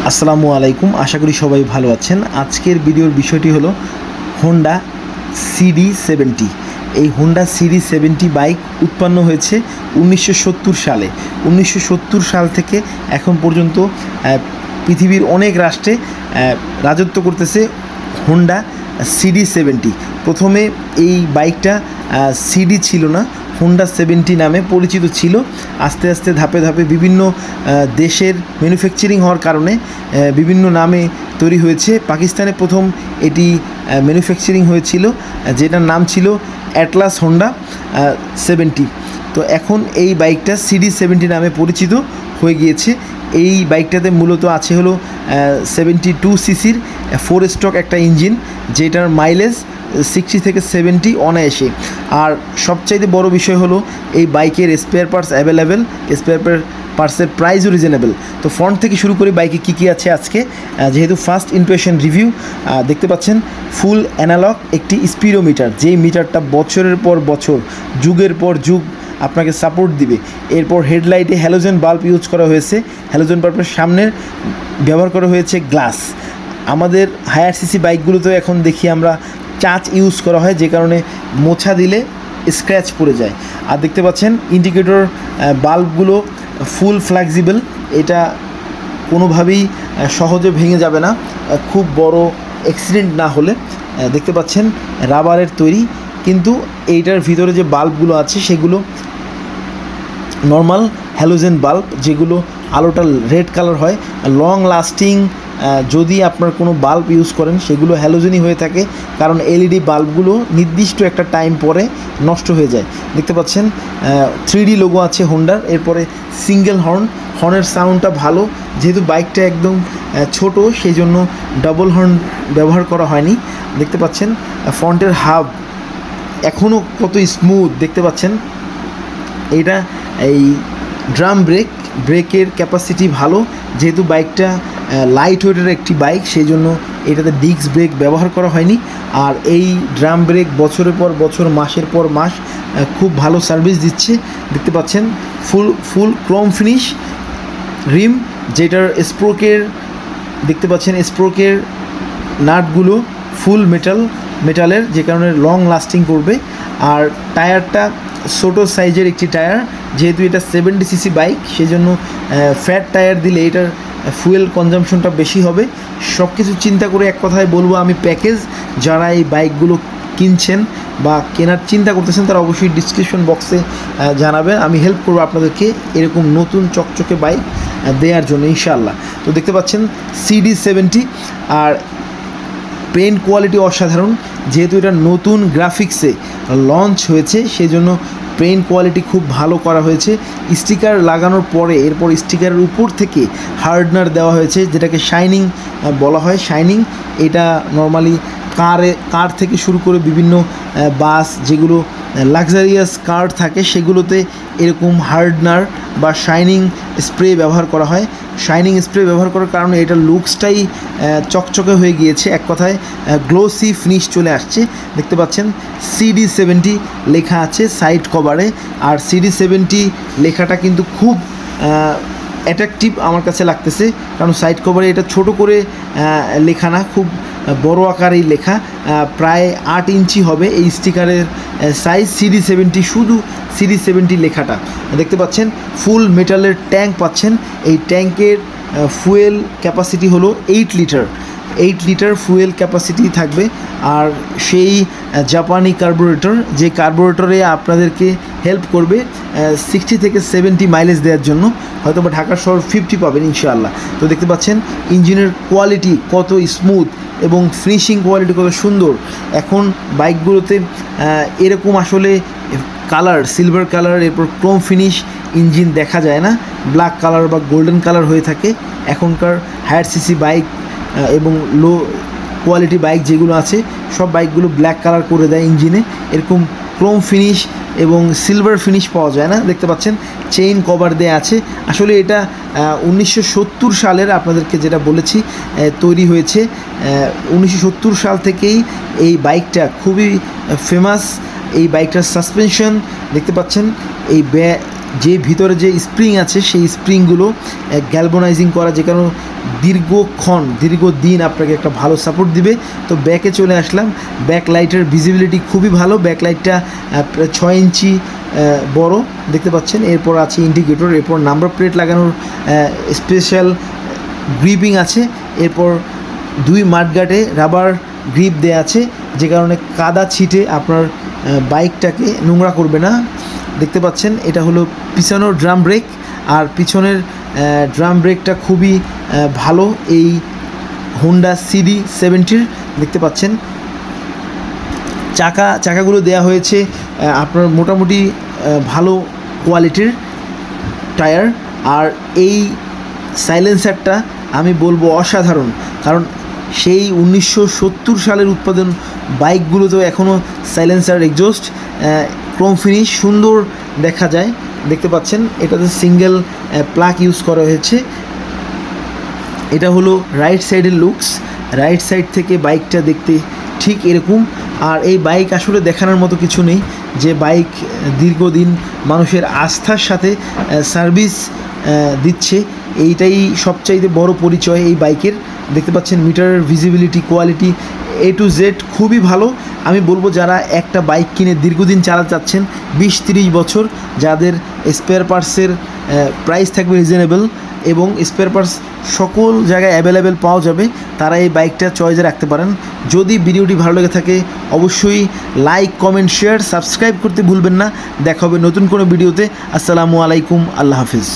আসসালামু আলাইকুম, আশা করি সবাই ভালো আছেন। আজকের ভিডিওর বিষয়টি হলো হোন্ডা CD70। এই হোন্ডা CD70 বাইক উৎপন্ন হয়েছে 1970 সালে। 1970 সাল থেকে এখন পর্যন্ত পৃথিবীর অনেক রাষ্ট্রে রাজত্ব করতেছে হোন্ডা CD70। প্রথমে এই বাইকটা সিডি ছিল না, হোন্ডা 70 নামে পরিচিত ছিল। আস্তে আস্তে ধাপে ধাপে বিভিন্ন দেশের ম্যানুফ্যাকচারিং হওয়ার কারণে বিভিন্ন নামে তৈরি হয়েছে। পাকিস্তানে প্রথম এটি ম্যানুফ্যাকচারিং হয়েছিল, যেটার নাম ছিল অ্যাটলাস হোন্ডা 70। তো এখন এই বাইকটা CD70 নামে পরিচিত হয়ে গিয়েছে। এই বাইকটাতে মূলত আছে হলো 72 সিসির 4 স্ট্রোক একটা ইঞ্জিন, যেটার মাইলেজ 60 থেকে 70 অনায়াসে। আর সবচাইতে বড় বিষয় হলো এই বাইকের স্পেয়ার পার্টস অ্যাভেলেবেল, স্পেয়ার পার্টসের প্রাইসও রিজনেবল। তো ফ্রন্ট থেকে শুরু করে বাইকে কী কী আছে আজকে, যেহেতু ফার্স্ট ইমপ্রেশন রিভিউ, দেখতে পাচ্ছেন ফুল অ্যানালগ একটি স্পিডোমিটার, যেই মিটারটা বছরের পর বছর, যুগের পর যুগ আপনাকে সাপোর্ট দিবে। এরপর হেডলাইটে হ্যালোজেন বাল্ব ইউজ করা হয়েছে। হ্যালোজেন বাল্বের সামনে ব্যবহার করা হয়েছে গ্লাস। আমাদের হায়ার সিসি বাইকগুলোতে এখন দেখি আমরা চাচ ইউজ করা হয়, যে কারণে মোছা দিলে স্ক্র্যাচ পড়ে যায়। আর দেখতে পাচ্ছেন ইন্ডিকেটর বাল্বগুলো ফুল ফ্লেক্সিবল, এটা কোনোভাবেই সহজে ভেঙে যাবে না, খুব বড় অ্যাক্সিডেন্ট না হলে। দেখতে পাচ্ছেন রাবারের তৈরি, কিন্তু এইটার ভিতরে যে বাল্বগুলো আছে সেগুলো নর্মাল হ্যালোজেন বাল্ব, যেগুলো আলোটা রেড কালার হয়। লং লাস্টিং যদি আপনার কোনো বাল্ব ইউজ করেন সেগুলো হ্যালোজেনই হয়ে থাকে, কারণ এলইডি বাল্বগুলো নির্দিষ্ট একটা টাইম পরে নষ্ট হয়ে যায়। দেখতে পাচ্ছেন 3D লোগো আছে হোন্ডার। এরপরে সিঙ্গেল হর্নের সাউন্ডটা ভালো, যেহেতু বাইকটা একদম ছোট সেই জন্য ডাবল হর্ন ব্যবহার করা হয়নি। দেখতে পাচ্ছেন ফ্রন্টের হাব এখনও কত স্মুথ, দেখতে পাচ্ছেন। এইটা এই ড্রাম ব্রেকের ক্যাপাসিটি ভালো, যেহেতু বাইকটা লাইট ওয়েটের একটি বাইক, সেই জন্য এটাতে ডিস্ক ব্রেক ব্যবহার করা হয়নি। আর এই ড্রাম ব্রেক বছরের পর বছর, মাসের পর মাস খুব ভালো সার্ভিস দিচ্ছে। দেখতে পাচ্ছেন ফুল ক্রোম ফিনিশ রিম, যেটার স্প্রোকের দেখতে পাচ্ছেন স্প্রোকের নাটগুলো ফুল মেটালের, যে কারণে লং লাস্টিং করবে। আর টায়ারটা ছোটো সাইজের একটি টায়ার, যেহেতু এটা 70 সিসি বাইক, সেই জন্য ফ্যাট টায়ার দিলে এটার ফুয়েল কনজামশনটা বেশি হবে। সব কিছু চিন্তা করে এক কথায় বলবো আমি, প্যাকেজ যারা এই বাইকগুলো কিনছেন বা কেনার চিন্তা করতেছেন তারা অবশ্যই ডিসক্রিপশন বক্সে জানাবেন, আমি হেল্প করবো আপনাদেরকে এরকম নতুন চকচকে বাইক দেওয়ার জন্য ইনশাআল্লাহ। তো দেখতে পাচ্ছেন CD70, আর পেইন্ট কোয়ালিটি অসাধারণ, যেহেতু এটা নতুন গ্রাফিক্সে লঞ্চ হয়েছে সেই জন্য পেইন্ট কোয়ালিটি খুব ভালো করা হয়েছে। স্টিকার লাগানোর পরে এরপর স্টিকারের উপর থেকে হার্ডনার দেওয়া হয়েছে, যেটাকে শাইনিং বলা হয়। শাইনিং এটা নর্মালি কার থেকে শুরু করে বিভিন্ন বাস, যেগুলো লাক্সারিয়াস কার থাকে সেগুলোতে এরকম হার্ডনার বা শাইনিং স্প্রে ব্যবহার করা হয়। শাইনিং স্প্রে ব্যবহার করার কারণে এটার লুকসটাই চকচকে হয়ে গিয়েছে, এক কথায় গ্লোসি ফিনিশ চলে আসছে। দেখতে পাচ্ছেন CD70 লেখা আছে সাইড কভারে, আর CD70 লেখাটা কিন্তু খুব অ্যাট্রাকটিভ আমার কাছে লাগতেছে, কারণ সাইড কভারে এটা ছোট করে লেখা না, খুব বড় আকারেই লেখা, প্রায় 8 ইঞ্চি হবে এই স্টিকারের সাইজ। CD70 শুধু CD70 লেখাটা দেখতে পাচ্ছেন। ফুল মেটালের ট্যাঙ্ক পাচ্ছেন। এই ট্যাঙ্কের ফুয়েল ক্যাপাসিটি হলো 8 লিটার ফুয়েল ক্যাপাসিটি থাকবে। আর সেই জাপানি কার্বোরেটর, যে কার্বোরেটরে আপনাদেরকে হেল্প করবে 60 থেকে 70 মাইলেজ দেওয়ার জন্য, হয়তো বা ঢাকা শহর 50 পাবেন ইনশাআল্লাহ। তো দেখতে পাচ্ছেন ইঞ্জিনের কোয়ালিটি কত স্মুথ এবং ফিনিশিং কোয়ালিটি কত সুন্দর। এখন বাইকগুলোতে এরকম আসলে কালার, সিলভার কালার, এরপর ক্রোম ফিনিশ ইঞ্জিন দেখা যায় না, ব্ল্যাক কালার বা গোল্ডেন কালার হয়ে থাকে। এখনকার হায়ার সিসি বাইক এবং লো কোয়ালিটি বাইক যেগুলো আছে সব বাইকগুলো ব্ল্যাক কালার করে দেয় ইঞ্জিনে, এরকম ক্রোম ফিনিশ এবং সিলভার ফিনিশ পাওয়া যায় না। দেখতে পাচ্ছেন চেইন কভার দেয়া আছে। আসলে এটা 1970 সালের, আপনাদেরকে যেটা বলেছি, তৈরি হয়েছে 1970 সাল থেকেই এই বাইকটা খুবই ফেমাস। এই বাইকটার সাসপেনশন দেখতে পাচ্ছেন, এই যে ভিতরে যে স্প্রিং আছে সেই স্প্রিংগুলো গ্যালভানাইজিং করা, যে কারণে দীর্ঘদিন আপনাকে একটা ভালো সাপোর্ট দিবে। তো ব্যাকে চলে আসলাম। ব্যাক লাইটের ভিজিবিলিটি খুবই ভালো, ব্যাক লাইটটা 6 ইঞ্চি বড় দেখতে পাচ্ছেন। এরপর আছে ইন্ডিকেটর, এরপর নাম্বার প্লেট লাগানোর স্পেশাল গ্রিপিং আছে। এরপর 2 মাডগার্ডে রাবার গ্রিপ দেওয়া আছে, যে কারণে কাদা ছিটে আপনার বাইকটাকে নোংরা করবে না। দেখতে পাচ্ছেন এটা হলো পিছনের ড্রাম ব্রেক, আর পিছনের ড্রাম ব্রেকটা খুবই ভালো এই হোন্ডা CD70 দেখতে পাচ্ছেন। চাকাগুলো দেয়া হয়েছে আপনার মোটামুটি ভালো কোয়ালিটির টায়ার। আর এই সাইলেন্সারটা আমি বলবো অসাধারণ, কারণ সেই 1970 সালের উৎপাদন বাইকগুলোতেও এখনও সাইলেন্সার এক্সজস্ট ক্রোম ফিনিশ সুন্দর দেখা যায়। দেখতে পাচ্ছেন এটাতে সিঙ্গেল প্লাগ ইউজ করা হয়েছে। এটা হলো রাইট সাইডের লুকস, রাইট সাইড থেকে বাইকটা দেখতে ঠিক এরকম। আর এই বাইক আসলে দেখানোর মতো কিছু নেই, যে বাইক দীর্ঘদিন মানুষের আস্থার সাথে সার্ভিস দিচ্ছে, এইটাই সবচাইতে বড় পরিচয় এই বাইকের। দেখতে পাচ্ছেন মিটারের visibility quality A to Z খুবই ভালো। আমি বলবো যারা একটা বাইক কিনে দীর্ঘদিন চালাতে চাচ্ছেন, 20-30 বছর, যাদের স্পেয়ার পার্টসের প্রাইস থাকবে রিজনেবল এবং স্পেয়ার পার্টস সকল জায়গায় অ্যাভেলেবেল পাওয়া যাবে, তারা এই বাইকটা চয়েসে রাখতে পারেন। যদি ভিডিওটি ভালো লেগে থাকে অবশ্যই লাইক, কমেন্ট, শেয়ার, সাবস্ক্রাইব করতে ভুলবেন না। দেখা হবে নতুন কোনো ভিডিওতে। আসসালামু আলাইকুম, আল্লাহ হাফিজ।